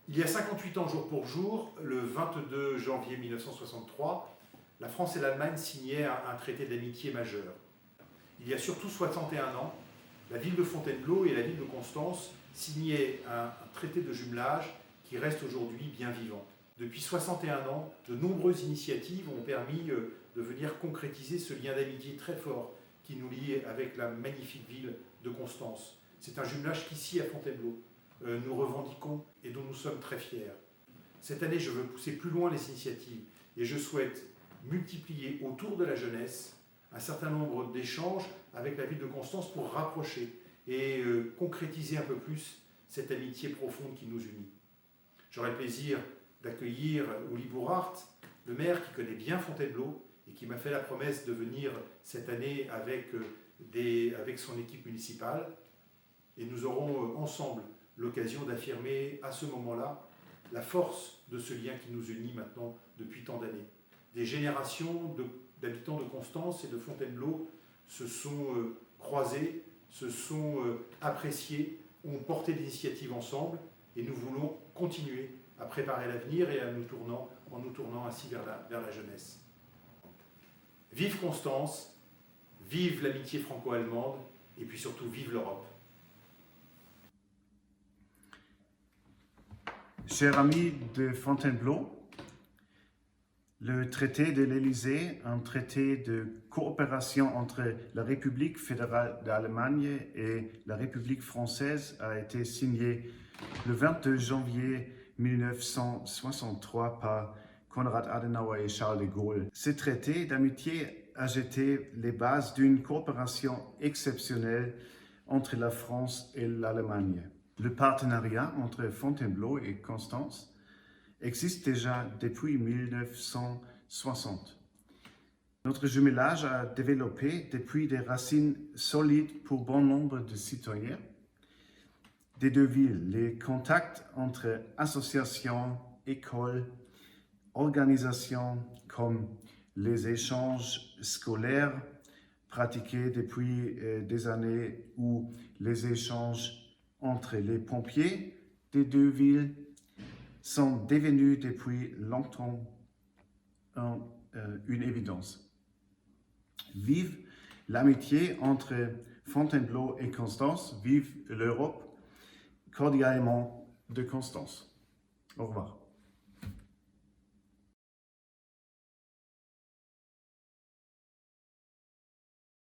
Il y a 58 ans, jour pour jour, le 22 janvier 1963, la France et l'Allemagne signaient un traité d'amitié majeur. Il y a surtout 61 ans, la ville de Fontainebleau et la ville de Constance signaient un traité de jumelage qui reste aujourd'hui bien vivant. Depuis 61 ans, de nombreuses initiatives ont permis de venir concrétiser ce lien d'amitié très fort qui nous lie avec la magnifique ville de Constance. C'est un jumelage qu'ici, à Fontainebleau, nous revendiquons et dont nous sommes très fiers. Cette année, je veux pousser plus loin les initiatives et je souhaite multiplier autour de la jeunesse un certain nombre d'échanges avec la ville de Constance pour rapprocher et concrétiser un peu plus cette amitié profonde qui nous unit. J'aurai le plaisir d'accueillir Uli Bourhart, le maire qui connaît bien Fontainebleau et qui m'a fait la promesse de venir cette année avec son équipe municipale. Et nous aurons ensemble l'occasion d'affirmer à ce moment-là la force de ce lien qui nous unit maintenant depuis tant d'années. Des générations d'habitants de Constance et de Fontainebleau se sont croisés, se sont appréciés, ont porté des initiatives ensemble et nous voulons continuer à préparer l'avenir et en nous tournant ainsi vers la jeunesse. Vive Constance, vive l'amitié franco-allemande et puis surtout vive l'Europe. Chers amis de Fontainebleau, le traité de l'Élysée, un traité de coopération entre la République fédérale d'Allemagne et la République française, a été signé le 22 janvier 1963 par Konrad Adenauer et Charles de Gaulle. Ce traité d'amitié a jeté les bases d'une coopération exceptionnelle entre la France et l'Allemagne. Le partenariat entre Fontainebleau et Constance existe déjà depuis 1960. Notre jumelage a développé depuis des racines solides pour bon nombre de citoyens des deux villes. Les contacts entre associations, écoles, organisations comme les échanges scolaires pratiqués depuis des années ou les échanges entre les pompiers des deux villes sont devenus depuis longtemps une évidence. Vive l'amitié entre Fontainebleau et Constance, vive l'Europe, cordialement de Constance. Au revoir.